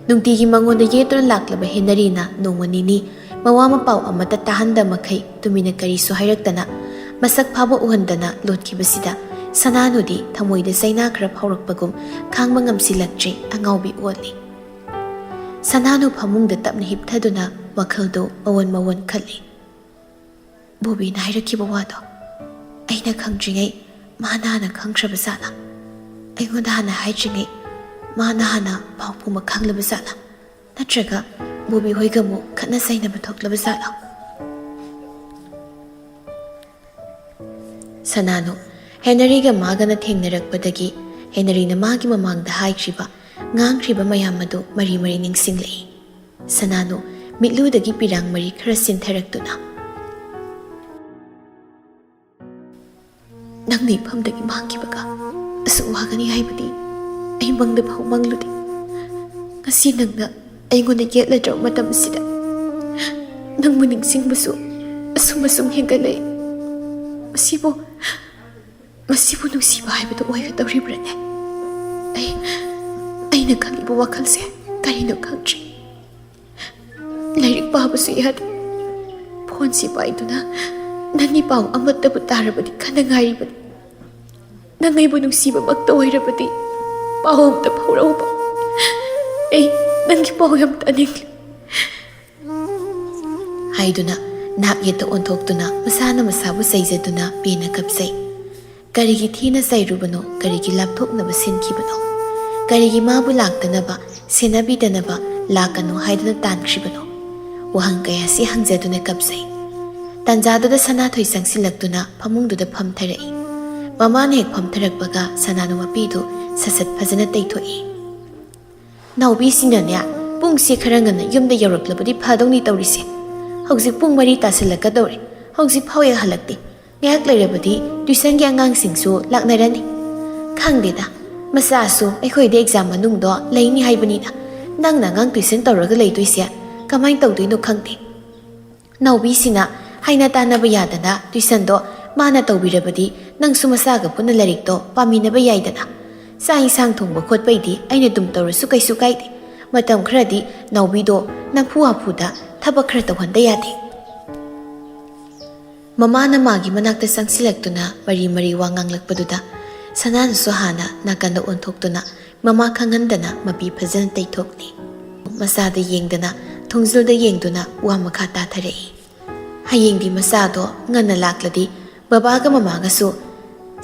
ꯅꯨꯡꯇꯤꯒꯤ ꯃꯉꯣꯟꯗ ꯌꯦꯠꯇꯨꯅ ꯂꯥꯛꯂꯕ ꯍꯦꯅꯔꯤꯅ ꯅꯣꯡꯃ ꯅꯤꯅꯤ ꯃꯋꯥ ꯃꯄꯥꯎ ꯑꯃꯠꯇ ꯇꯥꯍꯟꯗ ꯃꯈꯩ ꯇꯨꯃꯤꯟꯅ ꯀꯔꯤꯁꯨ ꯍꯥꯏꯔꯛꯇꯅ ꯃꯁꯛ ꯐꯥꯕ ꯎꯍꯟꯗꯅ ꯂꯣꯠꯈꯤꯕꯁꯤꯗ ꯁꯅꯥꯅꯨꯗꯤ ꯊꯃꯣꯏꯗ ꯆꯩꯅꯥ ꯈꯔ ꯐꯥꯎꯔꯛꯄꯒꯨꯝ ꯈꯥꯡꯕ ꯉꯝꯁꯤꯜꯂꯛꯇ꯭ꯔꯦ ꯑꯉꯥꯎꯕꯤ ꯑꯣꯜꯂꯤ ꯁꯅꯥꯅꯨ ꯐꯃꯨꯡꯗ ꯇꯞꯅ ꯍꯤꯞꯊꯗꯨꯅ ꯋꯥꯈꯜꯗꯣ ꯃꯋꯣꯟ ꯈꯜꯂꯤ ꯕꯣꯕꯤꯅ ꯍꯥꯏꯔꯛꯈꯤꯕ ꯋꯥꯗꯣ ꯑꯩꯅ ꯈꯪꯗ꯭ꯔꯤꯉꯩ ꯃꯥꯅ ꯍꯥꯟꯅ ꯈꯪꯈ꯭ꯔꯕ ꯖꯥꯠꯂꯥ ꯑꯩꯉꯣꯟꯗ ꯍꯥꯟꯅ ꯍꯥꯏꯗ꯭ꯔꯤꯉꯩ ꯃꯥꯅ ꯍꯥꯟꯅ ꯄꯥꯎ ꯄꯨꯝꯕ ꯈꯪꯂꯕ ꯖꯥꯠꯂꯥ ꯅꯠꯇ꯭ꯔꯒ ꯕꯣꯕꯤ ꯍꯣꯏꯒ ꯑꯃꯨꯛ ꯈꯠꯅ ꯆꯩꯅꯕ ꯊꯣꯛꯂꯕ ꯖꯥꯠꯂꯥ ꯁꯅꯥꯅꯨ ꯍꯦꯅꯔꯤꯒ ꯃꯥꯒꯅ ꯊꯦꯡꯅꯔꯛꯄꯗꯒꯤ ꯍꯦꯅꯔꯤꯅ ꯃꯥꯒꯤ ꯃꯃꯥꯡꯗ ꯍꯥꯏꯈ꯭ꯔꯤꯕ ꯉꯥꯡꯈ꯭ꯔꯤꯕ ꯃꯌꯥꯝ ꯑꯗꯨ ꯃꯔꯤ ꯅꯤꯡꯁꯤꯡꯂꯛꯏ ꯁꯅꯥꯅꯨ ಮಿಟ್ಲೂದಗಿ ಪಿರಾಂಗ್ ಮರಿ ಖರ ಸಿಂಥರಕ್ತುನ ꯅꯪꯅ ꯏꯐꯝꯗꯒꯤ ꯃꯥꯡꯈꯤꯕꯒ ꯑꯁꯨꯛ ꯋꯥꯒꯅꯤ ꯍꯥꯏꯕꯗꯤ ꯑꯩ ꯃꯪꯗ ꯐꯥꯎ ꯃꯪꯂꯨꯗꯦ ꯉꯁꯤ ꯅꯪꯅ ꯑꯩꯉꯣꯟꯗ ꯌꯦꯠꯂꯗ꯭ꯔꯕ ꯃꯇꯝ ꯑꯁꯤꯗ ꯅꯪꯕꯨ ꯅꯤꯡꯁꯤꯡꯕꯁꯨ ꯑꯁꯨꯝ ꯍꯦꯟꯒꯠꯂꯛꯏ ꯃꯁꯤꯕꯨ ꯅꯨꯡꯁꯤꯕ ꯍꯥꯏꯕꯗꯨ ꯑꯣꯏꯒꯗꯧꯔꯤꯕ꯭ꯔꯅꯦ ꯑꯩꯅ ꯈꯜꯂꯤꯕ ꯋꯥꯈꯜꯁꯦ ꯀꯔꯤꯅꯣ ꯈꯪꯗ꯭ꯔꯤ ꯂꯥꯏꯔꯤꯛ ꯄꯥꯕꯁꯨ ꯌꯥꯗꯦ ꯐꯣꯟꯁꯤ ꯄꯥꯏꯗꯨꯅ ꯅꯪꯒꯤ ꯄꯥꯎ ꯑꯃꯠꯇꯕꯨ ꯇꯥꯔꯕꯗꯤ ꯈꯟꯅ ꯉꯥꯏꯔꯤꯕꯅꯤ ꯅꯪ ꯑꯩꯕꯨ ꯅꯨꯡꯁꯤꯕꯃꯛꯇ ꯑꯣꯏꯔꯕꯗꯤ ꯄꯥꯎ ꯑꯝꯇ ꯐꯥꯎꯔꯛꯎꯕ ꯑꯩ ꯅꯪꯒꯤ ꯄꯥꯎ ꯌꯥꯝ ꯇꯥꯅꯤꯡꯂꯤ ꯍꯥꯏꯗꯨꯅ ꯅꯥꯛ ꯌꯦꯠꯇ ꯑꯣꯟꯊꯣꯛꯇꯨꯅ ꯃꯁꯥꯅ ꯃꯁꯥꯕꯨ ꯆꯩꯖꯗꯨꯅ ꯄꯦꯟꯅ ꯀꯞꯆꯩ ꯀꯔꯤꯒꯤ ꯊꯤꯅ ꯆꯩꯔꯨꯕꯅꯣ ꯀꯔꯤꯒꯤ ꯂꯥꯞꯊꯣꯛꯅꯕ ꯁꯤꯟꯈꯤꯕꯅꯣ ꯀꯔꯤꯒꯤ ꯃꯥꯕꯨ ꯂꯥꯛꯇꯅꯕ ꯁꯦꯟꯅꯕꯤꯗꯅꯕ ꯂꯥꯛꯀꯅꯣ ꯍꯥꯏꯗꯨꯅ ꯇꯥꯟꯈ꯭ꯔꯤꯕꯅꯣ ꯋꯥꯍꯪ ꯀꯌꯥꯁꯤ ꯍꯪꯖꯗꯨꯅ ꯀꯞꯆꯩ ꯇꯟꯖꯥꯗꯨꯗ ꯁꯅꯥꯊꯣꯏ ꯆꯪꯁꯤꯜꯂꯛꯇꯨꯅ ꯐꯃꯨꯡꯗꯨꯗ ꯐꯝꯊꯔꯛꯏ ꯃꯃꯥꯅ ꯍꯦꯛ ꯐꯝꯊꯔꯛꯄꯒ ꯁꯅꯥꯅꯨ ꯃꯄꯤꯗꯨ ꯁꯠ ꯐꯖꯅ ꯇꯩꯊꯣꯛꯏ ꯅꯥꯎꯕꯤꯁꯤꯅꯅꯦ ꯄꯨꯡꯁꯤ ꯈꯔ ꯉꯟꯅ ꯌꯨꯝꯗ ꯌꯧꯔꯛꯂꯕꯗꯤ ꯐꯗꯧꯅꯤ ꯇꯧꯔꯤꯁꯦ ꯍꯧꯖꯤꯛ ꯄꯨꯡ 4 ꯇꯥꯁꯤꯜꯂꯛꯀꯗꯧꯔꯦ ꯍꯧꯖꯤꯛ ꯐꯥꯎ ꯍꯜꯂꯛꯇꯦ ꯉꯥꯏꯍꯥꯛ ꯂꯩꯔꯕꯗꯤ ꯇ꯭ꯌꯨꯁꯟꯒꯤ ꯑꯉꯥꯡꯁꯤꯡꯁꯨ ꯂꯥꯛꯅꯔꯅꯤ ꯈꯪꯗꯦꯗ ꯃꯆꯥꯁꯨ ꯑꯩꯈꯣꯏꯗ ꯑꯦꯛꯖꯥꯝ ꯃꯅꯨꯡꯗꯣ ꯂꯩꯅꯤ ꯍꯥꯏꯕꯅꯤꯅ ꯅꯪꯅ ꯑꯉꯥꯡ ꯇ꯭ꯌꯨꯁꯟ ꯇꯧꯔꯒ ꯂꯩꯗꯣꯏꯁꯦ ꯀꯃꯥꯏꯅ ꯇꯧꯗꯣꯏꯅꯣ ꯈꯪꯗꯦ ꯅꯥꯎꯕꯤꯁꯤꯅ ꯍꯥꯏꯅ ꯇꯥꯟꯅꯕ ꯌꯥꯗꯅ ꯇ꯭ꯌꯨꯁꯟꯗꯣ ꯃꯥꯅ ꯇꯧꯕꯤꯔꯕꯗꯤ ꯅꯪꯁꯨ ꯃꯆꯥꯒ ꯄꯨꯟꯅ ꯂꯥꯏꯔꯤꯛꯇꯣ ꯄꯥꯃꯤꯟꯅꯕ ꯌꯥꯏꯗꯅ ꯆꯥꯛ ꯏꯟꯁꯥꯡ ꯊꯣꯡꯕ ꯈꯣꯠꯄꯩꯗꯤ ꯑꯩꯅ ꯑꯗꯨꯝ ꯇꯧꯔꯁꯨ ꯀꯩꯁꯨ ꯀꯥꯏꯗꯦ ꯃꯇꯝ ꯈꯔꯗꯤ ꯅꯥꯎꯕꯤꯗꯣ ꯅꯝꯐꯨ ꯍꯥꯐꯨꯗ ꯊꯕꯛ ꯈꯔ ꯇꯧꯍꯟꯗ ꯌꯥꯗꯦ ꯃꯃꯥꯅ ꯃꯥꯒꯤ ꯃꯅꯥꯛꯇ ꯆꯪꯁꯤꯜꯂꯛꯇꯨꯅ ꯃꯔꯤ ꯋꯥ ꯉꯥꯡꯂꯛꯄꯗꯨꯗ ꯁꯅꯥꯅꯁꯨ ꯍꯥꯟꯅ ꯅꯥꯀꯟꯗ ꯑꯣꯟꯊꯣꯛꯇꯨꯅ ꯃꯃꯥ ꯈꯪꯍꯟꯗꯅ ꯃꯄꯤ ꯐꯖꯅ ꯇꯩꯊꯣꯛꯂꯤ ꯃꯆꯥꯗ ꯌꯦꯡꯗꯅ ꯊꯣꯡꯖꯨꯜꯗ ꯌꯦꯡꯗꯨꯅ ꯋꯥ ꯃꯈꯥ ꯇꯥꯊꯔꯛꯏ ꯍꯌꯦꯡꯗꯤ ꯃꯆꯥꯗꯣ ꯉꯟꯅ ꯂꯥꯛꯂꯗꯤ ꯕꯕꯥꯒ ꯃꯃꯥꯒꯁꯨ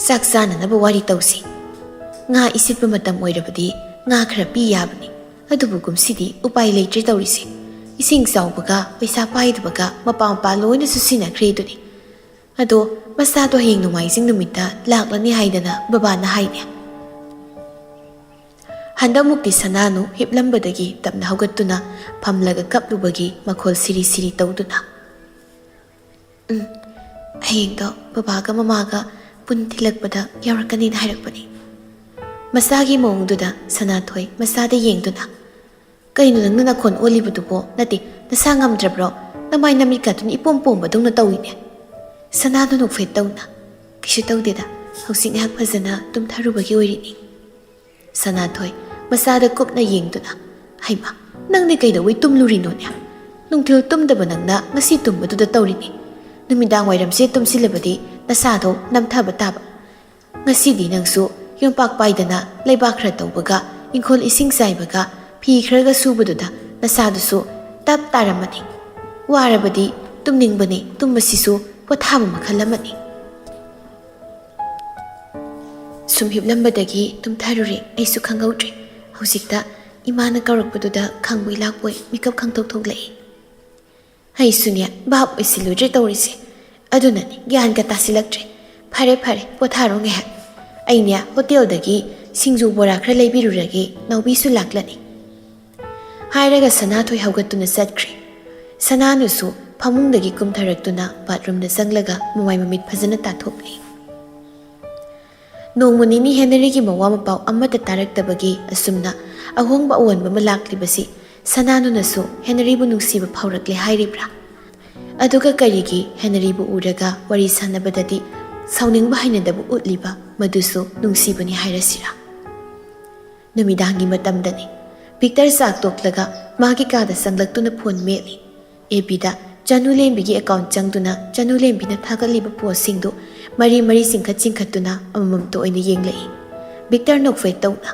ꯆꯥꯛ ꯆꯥꯅꯅꯕ ꯋꯥꯔꯤ ꯇꯧꯁꯤ ꯉꯥ ꯏꯁꯤꯠꯄ ꯃꯇꯝ ꯑꯣꯏꯔꯕꯗꯤ ꯉꯥ ꯈꯔ ꯄꯤ ꯌꯥꯕꯅꯤ ꯑꯗꯨꯕꯨ ꯀꯨꯝꯁꯤꯗꯤ ꯎꯄꯥꯏ ꯂꯩꯇ꯭ꯔꯦ ꯇꯧꯔꯤꯁꯦ ꯏꯁꯤꯡ ꯆꯥꯎꯕꯒ ꯄꯩꯁꯥ ꯄꯥꯏꯗꯕꯒ ꯃꯄꯥ ꯂꯣꯏꯅꯁꯨ ꯁꯤꯟꯅꯈ꯭ꯔꯦ ꯑꯗꯨꯅꯤ ꯑꯗꯣ ꯃꯆꯥꯗꯣ ꯍꯌꯦꯡ ꯅꯣꯡꯃꯥꯏꯖꯤꯡ ꯅꯨꯃꯤꯠꯇ ꯂꯥꯛꯂꯅꯤ ꯍꯥꯏꯗꯅ ꯕꯕꯥꯅ ꯍꯥꯏꯅꯦ ꯍꯟꯗꯛꯃꯨꯛꯇꯤ ꯁꯅꯥꯅꯨ ꯍꯤꯞꯂꯝꯕꯗꯒꯤ ꯇꯞꯅ ꯍꯧꯒꯠꯇꯨꯅ ꯐꯝꯂꯒ ꯀꯞꯂꯨꯕꯒꯤ ꯃꯈꯣꯜ ꯁꯤꯔꯤ ꯇꯧꯗꯨꯅ ꯍꯌꯦꯡꯗꯣ ꯕꯕꯥꯒ ꯃꯃꯥꯒ ꯄꯨꯟ ꯊꯤꯜꯂꯛꯄꯗ ꯌꯥꯎꯔꯛꯀꯅꯤꯅ ꯍꯥꯏꯔꯛꯄꯅꯤ ꯃꯆꯥꯒꯤ ꯃꯑꯣꯡꯗꯨꯗ ꯁꯅꯥꯊꯣꯏ ꯃꯆꯥꯗ ꯌꯦꯡꯗꯨꯅ ꯀꯩꯅꯣ ꯅꯪꯅ ꯅꯈꯣꯟ ꯑꯣꯜꯂꯤꯕꯗꯨꯕꯣ ꯅꯠꯇꯦ ꯅꯁꯥ ꯉꯝꯗ꯭ꯔꯕ꯭ꯔꯣ ꯅꯃꯥꯏ ꯅꯃꯤꯠꯀꯗꯨꯅ ꯏꯄꯣꯝ ꯄꯣꯝꯕꯗꯧꯅ ꯇꯧꯏꯅꯦ ꯁꯅꯥꯗꯨ ꯅꯣꯛꯐꯦꯠ ꯇꯧꯅ ꯀꯩꯁꯨ ꯇꯧꯗꯦꯗ ꯍꯧꯖꯤꯛ ꯉꯥꯏꯍꯥꯛ ꯐꯖꯅ ꯇꯨꯝꯊꯔꯨꯕꯒꯤ ꯑꯣꯏꯔꯤꯅꯤ ꯁꯅꯥꯊꯣꯏ ꯃꯆꯥꯗ ꯀꯨꯞꯅ ꯌꯦꯡꯗꯨꯅ ꯍꯩꯃꯥ ꯅꯪꯗꯤ ꯀꯩꯗꯧꯕꯩ ꯇꯨꯝꯂꯨꯔꯤꯅꯣꯅꯦ ꯅꯨꯡꯊꯤꯜ ꯇꯨꯝꯗꯕ ꯅꯪꯅ ꯉꯁꯤ ꯇꯨꯝꯕꯗꯨꯗ ꯇꯧꯔꯤꯅꯤ ꯅꯨꯃꯤꯗꯥꯡ ꯋꯥꯏꯔꯝꯁꯦ ꯇꯨꯝꯁꯤꯜꯂꯕꯗꯤ ꯅꯁꯥꯗꯣ ꯅꯝꯊꯕ ꯇꯥꯕ ꯉꯁꯤꯗꯤ ꯅꯪꯁꯨ ꯌꯣꯝꯄꯥꯛ ꯄꯥꯏꯗꯅ ꯂꯩꯕꯥꯛ ꯈꯔ ꯇꯧꯕꯒ ꯏꯪꯈꯣꯜ ꯏꯁꯤꯡ ꯆꯥꯏꯕꯒ ꯐꯤ ꯈꯔꯒ ꯁꯨꯕꯗꯨꯗ ꯅꯁꯥꯗꯨꯁꯨ ꯇꯞ ꯇꯥꯔꯝꯃꯅꯤ ꯋꯥꯔꯕꯗꯤ ꯇꯨꯝꯅꯤꯡꯕꯅꯤ ꯇꯨꯝꯕꯁꯤꯁꯨ ꯄꯣꯊꯥꯕ ꯃꯈꯜ ꯑꯃꯅꯤ ꯁꯨꯝ ꯍꯤꯞꯂꯝꯕꯗꯒꯤ ꯇꯨꯝꯊꯔꯨꯔꯦ ꯑꯩꯁꯨ ꯈꯪꯍꯧꯗ꯭ꯔꯦ ꯍꯧꯖꯤꯛꯇ ꯏꯃꯥꯅ ꯀꯧꯔꯛꯄꯗꯨꯗ ꯈꯪꯕꯣꯏ ꯂꯥꯛꯄꯣꯏ ꯃꯤꯀꯞ ꯈꯪꯊꯣꯛ ꯊꯣꯛꯂꯛꯏ ꯑꯩꯁꯨꯅꯦ ꯚꯥꯞ ꯑꯣꯏꯁꯤꯜꯂꯨꯗ꯭ꯔꯦ ꯇꯧꯔꯤꯁꯦ ꯑꯗꯨꯅꯅꯤ ꯒ꯭ꯌꯥꯟꯒ ꯇꯥꯁꯤꯜꯂꯛꯇ꯭ꯔꯦ ꯐꯔꯦ ꯄꯣꯊꯥꯔꯣ ꯉꯥꯏꯍꯥꯛ ꯑꯩꯅꯦ ꯍꯣꯇꯦꯜꯗꯒꯤ ꯁꯤꯡꯖꯨ ꯕꯣꯔꯥ ꯈꯔ ꯂꯩꯕꯤꯔꯨꯔꯒꯦ ꯅꯥꯎꯕꯤꯁꯨ ꯂꯥꯛꯂꯅꯤ ꯍꯥꯏꯔꯒ ꯁꯅꯥꯊꯣꯏ ꯍꯧꯒꯠꯇꯨꯅ ꯆꯠꯈ꯭ꯔꯦ ꯁꯅꯥꯅꯨꯁꯨ ꯐꯃꯨꯡꯗꯒꯤ ꯀꯨꯝꯊꯔꯛꯇꯨꯅ ꯕꯥꯠꯔꯨꯝꯗ ꯆꯪꯂꯒ ꯃꯃꯥꯏ ꯃꯃꯤꯠ ꯐꯖꯅ ꯇꯥꯊꯣꯛꯂꯤ ꯅꯣꯡꯃ ꯅꯤꯅꯤ ꯍꯦꯅꯔꯤꯒꯤ ꯃꯋꯥ ꯃꯄꯥꯎ ꯑꯃꯠꯇ ꯇꯥꯔꯛꯇꯕꯒꯤ ꯑꯁꯨꯝꯅ ꯑꯍꯣꯡꯕ ꯑꯑꯣꯟꯕ ꯑꯃ ꯂꯥꯛꯂꯤꯕꯁꯤ ꯁꯅꯥꯅꯨꯅꯁꯨ ꯍꯦꯅꯔꯤꯕꯨ ꯅꯨꯡꯁꯤꯕ ꯐꯥꯎꯔꯛꯂꯦ ꯍꯥꯏꯔꯤꯕ꯭ꯔꯥ ꯑꯗꯨꯒ ꯀꯔꯤꯒꯤ ꯍꯦꯅꯔꯤꯕꯨ ꯎꯔꯒ ꯋꯥꯔꯤ ꯁꯥꯟꯅꯕꯗꯗꯤ ꯁꯥꯎꯅꯤꯡꯕ ꯍꯩꯅꯗꯕ ꯎꯠꯂꯤꯕ ꯃꯗꯨꯁꯨ ꯅꯨꯡꯁꯤꯕꯅꯤ ꯍꯥꯏꯔꯁꯤꯔꯥ ꯅꯨꯃꯤꯗꯥꯡꯒꯤ ꯃꯇꯝꯗꯅꯤ ꯚꯤꯛꯇꯔ ꯆꯥꯛ ꯇꯣꯛꯂꯒ ꯃꯥꯒꯤ ꯀꯥꯗ ꯆꯪꯂꯛꯇꯨꯅ ꯐꯣꯟ ꯃꯦꯠꯂꯤ ꯑꯦꯕꯤꯗ ꯆꯅꯨꯂꯦꯝꯕꯤꯒꯤ ꯑꯦꯀꯥꯎꯟꯠ ꯆꯪꯗꯨꯅ ꯆꯅꯨꯂꯦꯝꯕꯤꯅ ꯊꯥꯒꯠꯂꯤꯕ ꯄꯣꯁꯁꯤꯡꯗꯨ ꯃꯔꯤ ꯆꯤꯡꯈꯠꯇꯨꯅ ꯑꯃꯃꯝꯇ ꯑꯣꯏꯅ ꯌꯦꯡꯂꯛꯏ ꯚꯤꯛꯇꯔ ꯅꯣꯛꯐꯦꯠ ꯇꯧꯅ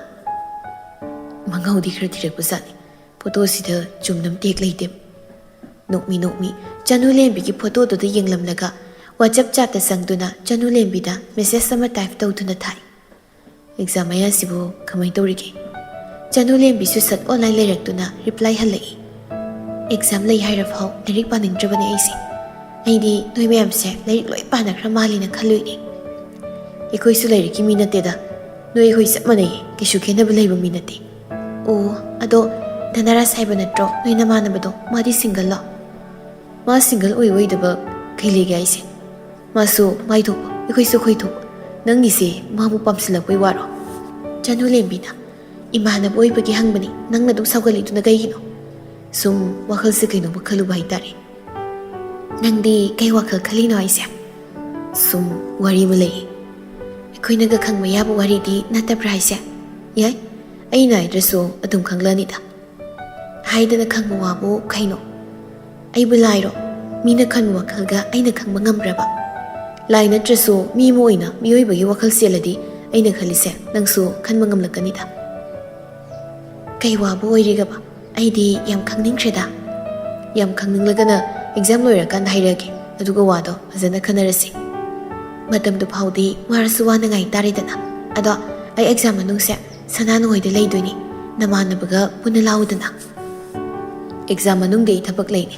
ꯃꯉꯥꯎꯗꯤ ꯈꯔ ꯊꯤꯔꯛꯄꯖꯥꯠꯅꯤ ꯐꯣꯇꯣꯁꯤꯗ ꯆꯨꯝꯅꯝꯇꯦꯛ ꯂꯩꯇꯦꯕ ꯅꯣꯛꯃꯤ ꯆꯅꯨꯂꯦꯝꯕꯤꯒꯤ ꯐꯣꯇꯣꯗꯨꯗ ꯌꯦꯡꯂꯝꯂꯒ ꯋꯥꯆꯞ ꯆꯥꯠꯇ ꯆꯪꯗꯨꯅ ꯆꯅꯨꯂꯦꯝꯕꯤꯗ ꯃꯦꯁꯦꯖ ꯑꯃ ꯇꯥꯏꯞ ꯇꯧꯗꯨꯅ ꯊꯥꯏ ꯑꯦꯛꯖꯥꯝ ꯃꯌꯥꯁꯤꯕꯨ ꯀꯃꯥꯏꯅ ꯇꯧꯔꯤꯒꯦ ꯆꯅꯨꯂꯦꯝꯕꯤꯁꯨ ꯁꯠ ꯑꯣꯟꯂꯥꯏꯟ ꯂꯩꯔꯛꯇꯨꯅ ꯔꯤꯄ꯭ꯂꯥꯏ ꯍꯜꯂꯛꯏ ꯑꯦꯛꯖꯥꯝ ꯂꯩ ꯍꯥꯏꯔꯐꯥꯎ ꯂꯥꯏꯔꯤꯛ ꯄꯥꯅꯤꯡꯗ꯭ꯔꯕꯅꯤ ꯑꯩꯗꯤ ꯅꯣꯏ ꯃꯌꯥꯝꯁꯦ ꯂꯥꯏꯔꯤꯛ ꯂꯣꯏ ꯄꯥꯅꯈ꯭ꯔ ꯃꯥꯜꯂꯤꯅ ꯈꯜꯂꯨꯏꯅꯦ ꯑꯩꯈꯣꯏꯁꯨ ꯂꯥꯏꯔꯤꯛꯀꯤ ꯃꯤ ꯅꯠꯇꯦꯗ ꯅꯣꯏ ꯑꯩꯈꯣꯏ ꯆꯞ ꯃꯥꯟꯅꯩ ꯀꯩꯁꯨ ꯈꯦꯠꯅꯕ ꯂꯩꯕ ꯃꯤ ꯅꯠꯇꯦ ꯑꯣ ꯑꯗꯣ ꯙꯅꯔꯥꯖ ꯍꯥꯏꯕ ꯅꯠꯇ꯭ꯔꯣ ꯅꯣꯏ ꯅꯃꯥꯟꯅꯕꯗꯣ ꯃꯥꯗꯤ ꯁꯤꯡꯒꯜꯂꯣ ꯃꯥ ꯁꯤꯡꯒꯜ ꯑꯣꯏꯗꯕ ꯀꯩ ꯂꯩꯒꯦ ꯍꯥꯏꯁꯦ ꯃꯥꯁꯨ ꯃꯥꯏ ꯊꯣꯛꯄ ꯑꯩꯈꯣꯏꯁꯨ ꯑꯩꯈꯣꯏ ꯊꯣꯛꯄ ꯅꯪꯒꯤꯁꯦ ꯃꯥꯕꯨ ꯄꯥꯝꯁꯤꯜꯂꯛꯄꯩ ꯋꯥꯔꯣ ꯆꯅꯨꯂꯦꯝꯕꯤꯅ ꯏꯃꯥꯟꯅꯕ ꯑꯣꯏꯕꯒꯤ ꯍꯪꯕꯅꯤ ꯅꯪꯅ ꯑꯗꯨꯝ ꯁꯥꯎꯒꯠꯂꯤꯗꯨꯅ ꯀꯩꯒꯤꯅꯣ ꯁꯨꯝ ꯋꯥꯈꯜꯁꯦ ꯀꯩꯅꯣꯝꯃ ꯈꯜꯂꯨꯕ ꯍꯥꯏꯇꯥꯔꯦ ꯅꯪꯗꯤ ꯀꯩ ꯋꯥꯈꯜ ꯈꯜꯂꯤꯅꯣ ꯍꯥꯏꯁꯦ ꯁꯨꯝ ꯋꯥꯔꯤ ꯑꯃ ꯂꯩꯌꯦ ꯑꯩꯈꯣꯏꯅꯒ ꯈꯪꯕ ꯌꯥꯕ ꯋꯥꯔꯤꯗꯤ ꯅꯠꯇꯕ꯭ꯔꯥ ꯍꯥꯏꯁꯦ ꯌꯥꯏ ꯑꯩꯅ ꯍꯥꯏꯗ꯭ꯔꯁꯨ ꯑꯗꯨꯝ ꯈꯪꯂꯅꯤꯗ ꯍꯥꯏꯗꯅ ꯈꯪꯕ ꯋꯥꯕꯨ ꯀꯩꯅꯣ ꯑꯩꯕꯨ ꯂꯥꯏꯔꯣ ꯃꯤꯅ ꯈꯟꯕ ꯋꯥꯈꯜꯒ ꯑꯩꯅ ꯈꯪꯕ ꯉꯝꯕ꯭ꯔꯕ ꯂꯥꯏ ꯅꯠꯇ꯭ꯔꯁꯨ ꯃꯤ ꯑꯃ ꯑꯣꯏꯅ ꯃꯤꯑꯣꯏꯕꯒꯤ ꯋꯥꯈꯜ ꯆꯦꯜꯂꯗꯤ ꯑꯩꯅ ꯈꯜꯂꯤꯁꯦ ꯅꯪꯁꯨ ꯈꯟꯕ ꯉꯝꯂꯛꯀꯅꯤꯗ ꯀꯩ ꯋꯥꯕꯨ ꯑꯣꯏꯔꯤꯒꯕ ꯑꯩꯗꯤ ꯌꯥꯝ ꯈꯪꯅꯤꯡꯈ꯭ꯔꯦꯗ ꯌꯥꯝ ꯈꯪꯅꯤꯡꯂꯒꯅ ꯑꯦꯛꯖꯥꯝ ꯂꯣꯏꯔꯀꯥꯟꯗ ꯍꯥꯏꯔꯛꯑꯒꯦ ꯑꯗꯨꯒ ꯋꯥꯗꯣ ꯐꯖꯅ ꯈꯟꯅꯔꯁꯤ ꯃꯇꯝꯗꯨ ꯐꯥꯎꯗꯤ ꯋꯥꯔꯁꯨ ꯋꯥꯅ ꯉꯥꯏ ꯇꯥꯔꯦꯗꯅ ꯑꯗꯣ ꯑꯩ ꯑꯦꯛꯖꯥꯝ ꯃꯅꯨꯡꯁꯦ ꯁꯅꯥꯅꯨ ꯍꯣꯏꯗ ꯂꯩꯗꯣꯏꯅꯤ ꯅꯃꯥꯟꯅꯕꯒ ꯄꯨꯟꯅ ꯂꯥꯛꯎꯗꯅ ꯑꯦꯛꯖꯥꯝ ꯃꯅꯨꯡꯗꯤ ꯑꯩ ꯊꯕꯛ ꯂꯩꯅꯤ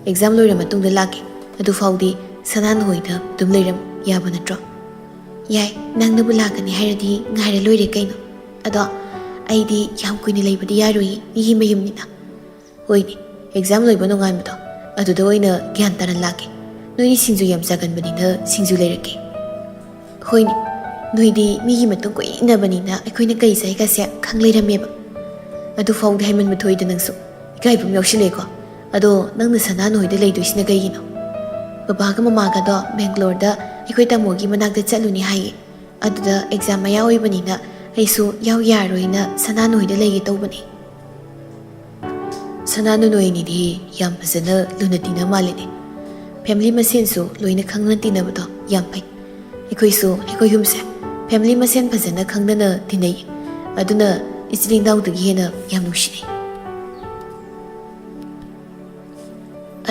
ꯑꯦꯛꯖꯥꯝ ꯂꯣꯏꯔ ꯃꯇꯨꯡꯗ ꯂꯥꯛꯀꯦ ꯑꯗꯨ ꯐꯥꯎꯗꯤ ꯁꯅꯥꯅꯨ ꯍꯣꯏꯗ ꯑꯗꯨꯝ ꯂꯩꯔꯝ ꯌꯥꯕ ꯅꯠꯇ꯭ꯔꯣ ꯌꯥꯏ ꯅꯪꯅꯕꯨ ꯂꯥꯛꯀꯅꯤ ꯍꯥꯏꯔꯗꯤ ꯉꯥꯏꯔ ꯂꯣꯏꯔꯦ ꯀꯩꯅꯣ ꯑꯗꯣ ꯑꯩꯗꯤ ꯌꯥꯝ ꯀꯨꯏꯅ ꯂꯩꯕꯗꯤ ꯌꯥꯔꯣꯏꯌꯦ ꯃꯤꯒꯤ ꯃꯌꯨꯝꯅꯤꯅ ꯍꯣꯏꯅꯦ ꯑꯦꯛꯖꯥꯝ ꯂꯣꯏꯕ ꯅꯣꯡꯉꯥꯟꯕꯗꯣ ꯑꯗꯨꯗ ꯑꯣꯏꯅ ꯒ꯭ꯌꯥꯟ ꯇꯥꯅ ꯂꯥꯛꯀꯦ ꯅꯣꯏꯗꯤ ꯁꯤꯡꯖꯨ ꯌꯥꯝ ꯆꯥꯒꯟꯕꯅꯤꯅ ꯁꯤꯡꯖꯨ ꯂꯩꯔꯛꯀꯦ ꯍꯣꯏꯅꯦ ꯅꯣꯏꯗꯤ ꯃꯤꯒꯤ ꯃꯇꯨꯡ ꯀꯨꯏꯅ ꯏꯟꯅꯕꯅꯤꯅ ꯑꯩꯈꯣꯏꯅ ꯀꯩ ꯆꯥꯏꯒꯁꯦ ꯈꯪ ꯂꯩꯔꯝꯃꯦꯕ ꯑꯗꯨ ꯐꯥꯎꯗꯤ ꯍꯥꯏꯃꯟꯕ ꯊꯣꯛꯏꯗ ꯅꯪꯁꯨ ꯏꯀꯥꯏꯕ ꯌꯥꯎꯁꯤꯜꯂꯦꯀꯣ ꯑꯗꯣ ꯅꯪꯅ ꯁꯅꯥ ꯅꯣꯏꯗ ꯂꯩꯗꯣꯏꯁꯤꯅ ꯀꯩꯒꯤꯅꯣ ꯕꯕꯥꯒ ꯃꯃꯥꯒꯗꯣ ꯕꯦꯡꯒ꯭ꯂꯣꯔꯗ ꯑꯩꯈꯣꯏ ꯇꯥꯃꯣꯒꯤ ꯃꯅꯥꯛꯇ ꯆꯠꯂꯨꯅꯤ ꯍꯥꯏꯌꯦ ꯑꯗꯨꯗ ꯑꯦꯛꯖꯥꯝ ꯃꯌꯥ ꯑꯣꯏꯕꯅꯤꯅ ꯑꯩꯁꯨ ꯌꯥꯎ ꯌꯥꯔꯣꯏꯅ ꯁꯅꯥ ꯅꯣꯏꯗ ꯂꯩꯒꯦ ꯇꯧꯕꯅꯤ ꯁꯅꯥ ꯅꯣꯏꯅꯤꯗꯤ ꯌꯥꯝ ꯐꯖꯅ ꯂꯨꯅ ꯇꯤꯟꯅ ꯃꯥꯜꯂꯤꯅꯦ ꯐꯦꯃꯤꯂꯤ ꯃꯁꯦꯟꯁꯨ ꯂꯣꯏꯅ ꯈꯪꯅ ꯇꯤꯟꯅꯕꯗꯣ ꯌꯥꯝ ꯐꯩ ꯑꯩꯈꯣꯏꯁꯨ ꯑꯩꯈꯣꯏ ꯌꯨꯝꯁꯦ ꯐꯦꯃꯤꯂꯤ ꯃꯁꯦꯟ ꯐꯖꯅ ꯈꯪꯅꯅ ꯇꯤꯟꯅꯩ ꯑꯗꯨꯅ ꯏꯆꯤꯜ ꯏꯅꯥꯎꯗꯒꯤ ꯍꯦꯟꯅ ꯌꯥꯝ ꯅꯨꯡꯁꯤꯅꯩ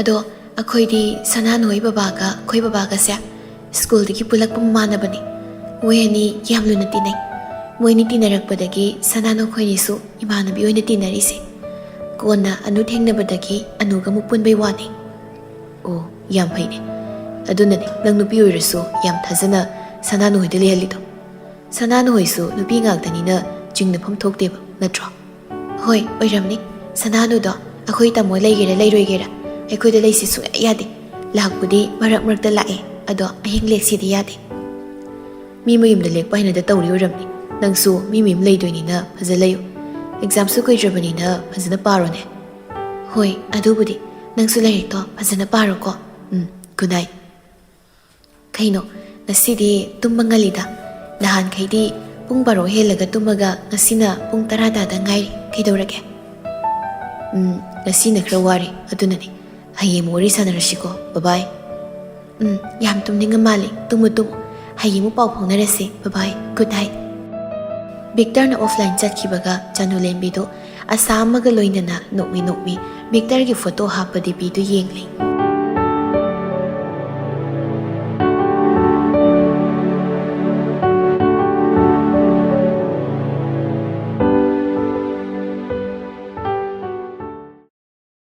ꯑꯗꯣ ꯑꯩꯈꯣꯏꯗꯤ ꯁꯅꯥꯅꯣꯏ ꯕꯕꯥꯒ ꯑꯩꯈꯣꯏ ꯕꯕꯥꯒꯁꯦ ꯁ꯭ꯀꯨꯜꯗꯒꯤ ꯄꯨꯜꯂꯛꯄ ꯃꯃꯥꯟꯅꯕꯅꯤ ꯃꯣꯏ ꯑꯅꯤ ꯌꯥꯝ ꯂꯨꯅ ꯇꯤꯟꯅꯩ ꯃꯣꯏꯅꯤ ꯇꯤꯟꯅꯔꯛꯄꯗꯒꯤ ꯁꯅꯥꯅꯣ ꯈꯣꯏꯅꯤꯁꯨ ꯏꯃꯥꯟꯅꯕꯤ ꯑꯣꯏꯅ ꯇꯤꯟꯅꯔꯤꯁꯦ ꯀꯣꯟꯅ ꯑꯅꯨ ꯊꯦꯡꯅꯕꯗꯒꯤ ꯑꯅꯨꯒ ꯑꯃꯨꯛ ꯄꯨꯟꯕꯩ ꯋꯥꯅꯤ ꯑꯣ ꯌꯥꯝ ꯐꯩꯅꯦ ꯑꯗꯨꯅꯅꯦ ꯅꯪ ꯅꯨꯄꯤ ꯑꯣꯏꯔꯁꯨ ꯌꯥꯝ ꯊꯥꯖꯅ ꯁꯅꯥꯅꯣꯏꯗ ꯂꯩꯍꯜꯂꯤꯗꯣ ꯁꯅꯥꯅꯣꯏꯁꯨ ꯅꯨꯄꯤ ꯉꯥꯛꯇꯅꯤꯅ ꯆꯤꯡꯅꯐꯝ ꯊꯣꯛꯇꯦꯕ ꯅꯠꯇ꯭ꯔꯣ ꯍꯣꯏ ꯑꯣꯏꯔꯝꯅꯤ ꯁꯅꯥꯅꯨꯗꯣ ꯑꯩꯈꯣꯏ ꯇꯥꯃꯣ ꯂꯩꯒꯦꯔꯥ ꯂꯩꯔꯣꯏꯒꯦꯔꯥ ꯑꯩꯈꯣꯏꯗ ꯂꯩꯁꯤ ꯁꯨꯡꯌꯥ ꯌꯥꯗꯦ ꯂꯥꯛꯄꯨꯗꯤ ꯃꯔꯛ ꯃꯔꯛꯇ ꯂꯥꯛꯑꯦ ꯑꯗꯣ ꯑꯍꯤꯡ ꯂꯦꯛꯁꯤꯗꯤ ꯌꯥꯗꯦ ꯃꯤ ꯃꯌꯨꯝꯗ ꯂꯦꯛꯄ ꯍꯩꯅꯗ ꯇꯧꯔꯤ ꯑꯣꯏꯔꯝꯅꯤ ꯅꯪꯁꯨ ꯃꯤ ꯃꯌꯨꯝ ꯂꯩꯗꯣꯏꯅꯤꯅ ꯐꯖ ꯂꯩꯌꯨ ꯑꯦꯛꯖꯥꯝꯁꯨ ꯀꯨꯏꯗ꯭ꯔꯕꯅꯤꯅ ꯐꯖꯅ ꯄꯥꯔꯣꯅꯦ ꯍꯣꯏ ꯑꯗꯨꯕꯨꯗꯤ ꯅꯪꯁꯨ ꯂꯥꯏꯔꯤꯛꯇꯣ ꯐꯖꯅ ꯄꯥꯔꯣꯀꯣ ꯒꯨꯗ ꯅꯥꯏꯠ ꯀꯩꯅꯣ ꯉꯁꯤꯗꯤ ꯇꯨꯝꯕ ꯉꯜꯂꯤꯗ ꯅꯍꯥꯟꯈꯩꯗꯤ ꯄꯨꯡ 12 ꯍꯦꯜꯂꯒ ꯇꯨꯝꯃꯒ ꯉꯁꯤꯅ ꯄꯨꯡ 10 ꯇꯥꯗ ꯉꯥꯏꯔꯤ ꯀꯩꯗꯧꯔꯒꯦ ꯉꯁꯤꯅ ꯈꯔ ꯋꯥꯔꯤ ꯑꯗꯨꯅꯅꯤ ꯍꯌꯦꯡ ꯋꯥꯔꯤ ꯁꯥꯟꯅꯔꯁꯤꯀꯣ ꯕꯕꯥꯏ ꯌꯥꯝ ꯇꯨꯝꯅꯤꯡꯉ ꯃꯥꯜꯂꯤ ꯇꯨꯝꯃꯨ ꯇꯨꯝꯃꯨ ꯍꯌꯦꯡꯃꯨꯛ ꯄꯥꯎ ꯐꯥꯎꯅꯔꯁꯤ ꯕꯕꯥꯏ ꯒꯨꯗ ꯅꯥꯏꯠ ꯕꯤꯛꯇꯔꯅ ꯑꯣꯐꯂꯥꯏꯟ ꯆꯠꯈꯤꯕꯒ ꯆꯅꯨꯂꯦꯝꯕꯤꯗꯨ ꯑꯁꯥ ꯑꯃꯒ ꯂꯣꯏꯅꯅ ꯅꯣꯛꯃꯤ ꯅꯣꯛꯃꯤ ꯕꯤꯛꯇꯔꯒꯤ ꯐꯣꯇꯣ ꯍꯥꯞꯄ ꯗꯤꯄꯤꯗꯨ ꯌꯦꯡꯂꯤ